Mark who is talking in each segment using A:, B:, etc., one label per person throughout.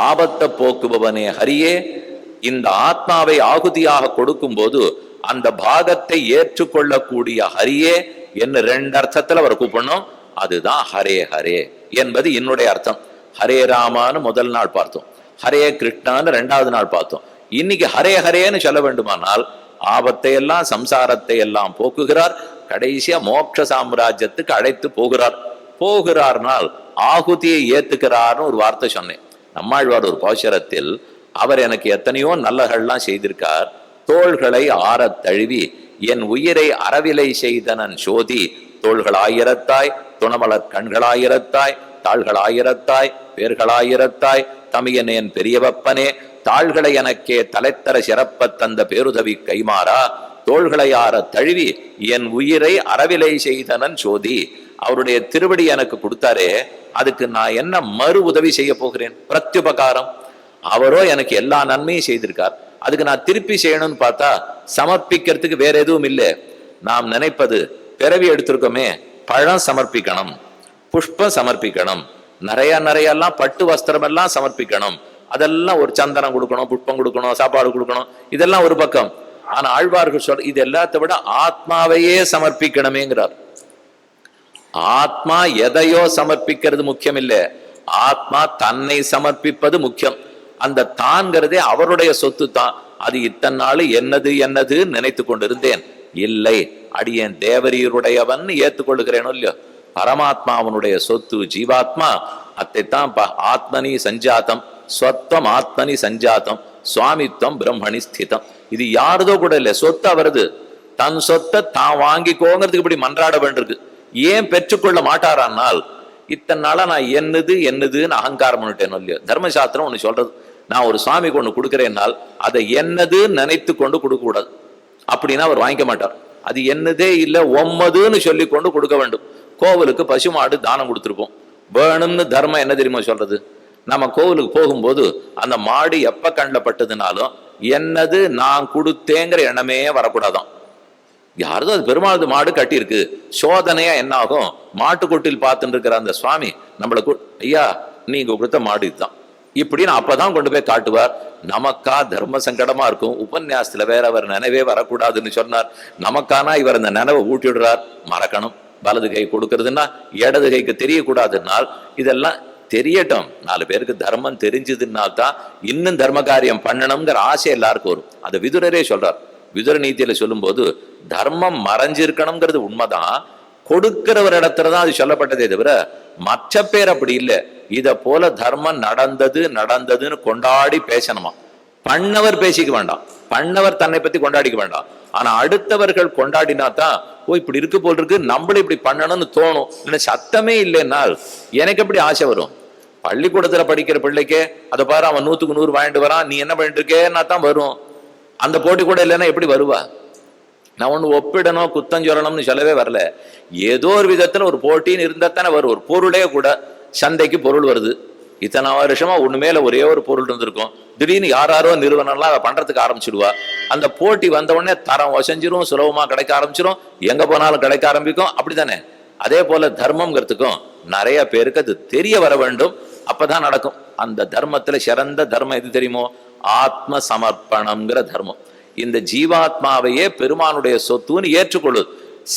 A: ஆபத்தை போக்குபவனே ஹரியே. இந்த ஆத்மாவை ஆகுதியாக கொடுக்கும் போது அந்த பாகத்தை ஏற்றுக்கொள்ளக்கூடிய ஹரியே என்று 2 அர்த்தத்துல அவர் கூப்பிடணும். அதுதான் ஹரே ஹரே என்பது என்னுடைய அர்த்தம். ஹரே ராமான்னு முதல் நாள் பார்த்தோம், ஹரே கிருஷ்ணான்னு 2வது நாள் பார்த்தோம். இன்னைக்கு ஹரே ஹரேன்னு சொல்ல வேண்டுமானால் ஆபத்தை எல்லாம் சம்சாரத்தை எல்லாம் போக்குகிறார், கடைசியா மோட்ச சாம்ராஜ்யத்துக்கு அழைத்து போகிறார்னால் ஆகுதியை ஏத்துக்கிறார்னு ஒரு வார்த்தை சொன்னேன். நம்மாழ்வார் ஒரு பாசுரத்தில் அவர் எனக்கு எத்தனையோ நல்லகள்லாம் செய்திருக்கார். தோள்களை ஆறத் தழுவி என் உயிரை அறவிலை செய்தனன் சோதி. தோள்களாயிரத்தாய் துணமலர் கண்களாயிரத்தாய் தாள்களாயிரத்தாய் பேர்களாயிரத்தாய் தமியனேன் பெரியவப்பனே. தாள்களை எனக்கே தலைத்தர சிறப்ப தந்த பேருதவி கைமாறா. தோள்களை ஆற தழுவி என் உயிரை அறவிலை செய்தனன் சோதி. அவருடைய திருவடி எனக்கு கொடுத்தாரே, அதுக்கு நான் என்ன மறு உதவி செய்ய போகிறேன்? பிரத்யுபகாரம். அவரோ எனக்கு எல்லா நன்மையும் செய்திருக்கார், அதுக்கு நான் திருப்பி செய்யணும்னு பார்த்தா சமர்ப்பிக்கிறதுக்கு வேற எதுவும் இல்லை. நாம் நினைப்பது பிறவி எடுத்திருக்கோமே, பழம் சமர்ப்பிக்கணும், புஷ்பம் சமர்ப்பிக்கணும், நிறைய பட்டு வஸ்திரம் எல்லாம் சமர்ப்பிக்கணும், அதெல்லாம் ஒரு சந்தனம் கொடுக்கணும், புஷ்பம் கொடுக்கணும், சாப்பாடு கொடுக்கணும், இதெல்லாம் ஒரு பக்கம். ஆனா ஆழ்வார்கள் சொல் இது எல்லாத்த விட ஆத்மாவையே சமர்ப்பிக்கணுமேங்கிறார். ஆத்மா எதையோ சமர்ப்பிக்கிறது முக்கியம் இல்லை, ஆத்மா தன்னை சமர்ப்பிப்பது முக்கியம். அந்த தான்கிறதே அவருடைய சொத்து தான். அது இத்தனை நாள் என்னது நினைத்து கொண்டிருந்தேன். இல்லை, அடியேன் தேவரீருடையவன் ஏற்றுக்கொள்ளுகிறேனோ இல்லையோ. பரமாத்மா அவனுடைய சொத்து, ஜீவாத்மா. அத்தைத்தான் ஆத்மனி சஞ்சாத்தம் ஸ்வத்வம் ஆத்மனி சஞ்சாத்தம் சுவாமித்வம் பிரம்மணி ஸ்திதம். இது யாருதோ கூட இல்லை, சொத்து அவரது. தன் சொத்தை தான் வாங்கிக்கோங்கிறதுக்கு இப்படி மன்றாட வேண்டியிருக்கு. ஏன் பெற்றுக்கொள்ள மாட்டாரானால் இத்தனை நாளா நான் என்னதுன்னு அகங்காரம் பண்ணிட்டேன் இல்லையோ. தர்மசாஸ்திரம் ஒண்ணு சொல்றது, நான் ஒரு சுவாமிக்கு ஒண்ணு கொடுக்கிறேன்னால் அதை என்னதுன்னு நினைத்து கொண்டு கொடுக்க கூடாது. அப்படின்னா அவர் வாங்கிக்க மாட்டார். அது என்னதே இல்லை, ஒம்மதுன்னு சொல்லி கொண்டு கொடுக்க வேண்டும். கோவிலுக்கு பசுமாடு தானம் கொடுத்துருப்போம், வேணும்னு தர்மம் என்ன தெரியுமா சொல்றது? நம்ம கோவிலுக்கு போகும்போது அந்த மாடு எப்ப கண்ணில் பட்டதுனாலும் என்னது நான் கொடுத்தேங்கிற எண்ணமே வரக்கூடாதான். யாரதோ அது பெருமாள் மாடு கட்டியிருக்கு, சோதனையா என்ன ஆகும்? மாட்டுக்கொட்டில் பார்த்துட்டு இருக்கிற அந்த சுவாமி நம்மளை ஐயா நீங்க கொடுத்த மாடு இதுதான் இப்படின்னு அப்பதான் கொண்டு போய் காட்டுவார். நமக்கா தர்ம சங்கடமா இருக்கும். உபன்யாசத்துல வேற அவர் நினைவே வரக்கூடாதுன்னு சொன்னார். நமக்கானா இவர் அந்த நினைவை ஊட்டிடுறார். மறக்கணும், வலது கை கொடுக்கறதுன்னா இடது கைக்கு தெரியக்கூடாதுன்னால் இதெல்லாம் தெரியட்டும். 4 பேருக்கு தர்மம் தெரிஞ்சதுன்னால்தான் இன்னும் தர்ம காரியம் பண்ணணுங்கிற ஆசை எல்லாருக்கும் வரும். அதை விதுரரே சொல்றார். விதுர நீதியில சொல்லும் போது தர்மம் மறைஞ்சிருக்கணுங்கிறது உண்மைதான், கொடுக்கிறவர் இடத்துலதான் அது சொல்லப்பட்டதே தவிர மற்ற பேர் அப்படி இல்லை. இத போல தர்மம் நடந்ததுன்னு கொண்டாடி பேசணுமா. பண்ணவர் பேசிக்க வேண்டாம், பண்ணவர் தன்னை பத்தி கொண்டாடிக்க வேண்டாம். ஆனா அடுத்தவர்கள் கொண்டாடினாதான் ஓ இப்படி இருக்கு போல் இருக்கு, நம்மளும் இப்படி பண்ணணும்னு தோணும். இல்ல சத்தமே இல்லைன்னால் எனக்கு எப்படி ஆசை வரும்? பள்ளிக்கூடத்துல படிக்கிற பிள்ளைக்கே அதை பாரு அவன் 100க்கு 100 வாங்கிட்டு வரான், நீ என்ன பண்ணிட்டு இருக்கேன்னா தான் வரும். அந்த போட்டி கூட இல்லைன்னா எப்படி வருவா? நான் ஒண்ணு ஒப்பிடணும் குத்தம் சொல்லணும்னு சொல்லவே வரல. ஏதோ ஒரு விதத்துல ஒரு போட்டின்னு இருந்தா தானே வரும். ஒரு பொருளே கூட சந்தைக்கு பொருள் வருது, இத்தனை வருஷமா ஒண்ணு மேல ஒரே ஒரு பொருள் இருந்திருக்கும், திடீர்னு யாரோ நிறுவனம்லாம் அதை பண்றதுக்கு ஆரம்பிச்சிடுவா. அந்த போட்டி வந்த உடனே தரம் வசஞ்சிரும், சுலபமா கிடைக்க ஆரம்பிச்சிடும், எங்க போனாலும் கிடைக்க ஆரம்பிக்கும். அப்படித்தானே? அதே போல தர்மம்ங்கிறதுக்கும் நிறைய பேருக்கு அது தெரிய வர வேண்டும், அப்பதான் நடக்கும். அந்த தர்மத்துல சிறந்த தர்மம் எது தெரியுமோ? ஆத்ம சமர்ப்பணம்ங்கிற தர்மம். இந்த ஜீவாத்மாவையே பெருமானுடைய சொத்துன்னு ஏற்றுக்கொள்ளுது.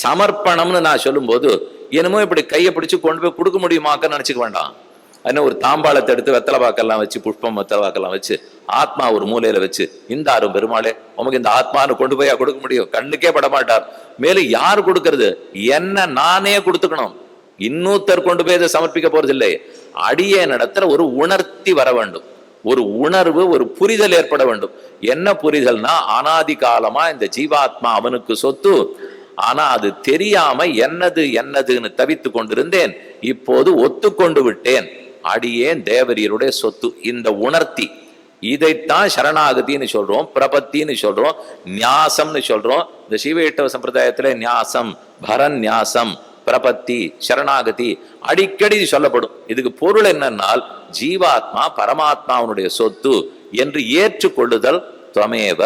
A: சமர்ப்பணம்னு நான் சொல்லும் போது என்னமோ இப்படி கையை பிடிச்சு கொண்டு போய் கொடுக்க முடியுமாக்கன்னு நினைச்சுக்க வேண்டாம். இன்னும் ஒரு தாம்பாளத்தை எடுத்து வெத்தலை பாக்கெல்லாம் வச்சு, புஷ்பம் வெத்தலை பாக்கெல்லாம் வச்சு, ஆத்மா ஒரு மூலையில வச்சு, இந்த ஆறும் பெருமாளே உமக்கு இந்த ஆத்மானு கொண்டு போய் கொடுக்க முடியும்? கண்ணுக்கே படமாட்டார். மேலும் யார் கொடுக்கறது? என்ன நானே கொடுத்துக்கணும், இன்னொருத்தர் கொண்டு போய் இதை சமர்ப்பிக்க போறது இல்லை. அடியே நடத்துல ஒரு உணர்த்தி வர வேண்டும், ஒரு உணர்வு, ஒரு புரிதல் ஏற்பட வேண்டும். என்ன புரிதல்னா, அனாதி காலமா இந்த ஜீவாத்மா அவனுக்கு சொத்து, ஆனா அது தெரியாம என்னதுன்னு தவித்து கொண்டிருந்தேன், இப்போது ஒத்துக்கொண்டு விட்டேன், அடியேன் தேவரீருடைய சொத்து. இந்த உணர்த்தி, இதைத்தான் சரணாகதின்னு சொல்றோம், பிரபத்தின்னு சொல்றோம், நியாசம்னு சொல்றோம். இந்த சீவைஷ்ணவ சம்பிரதாயத்துல நியாசம், பரநியாசம், பிரபத்தி, சரணாகதி அடிக்கடி சொல்லப்படும். இதுக்கு பொருள் என்னன்னால் ஜீவாத்மா பரமாத்மாவுடைய சொத்து என்று ஏற்றுக்கொள்ளுதல். துவமேவ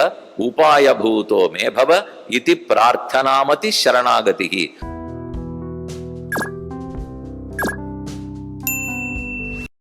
A: உபாயபூதோ மேபவ இதி பிரார்த்தனாமதி சரணாகதி.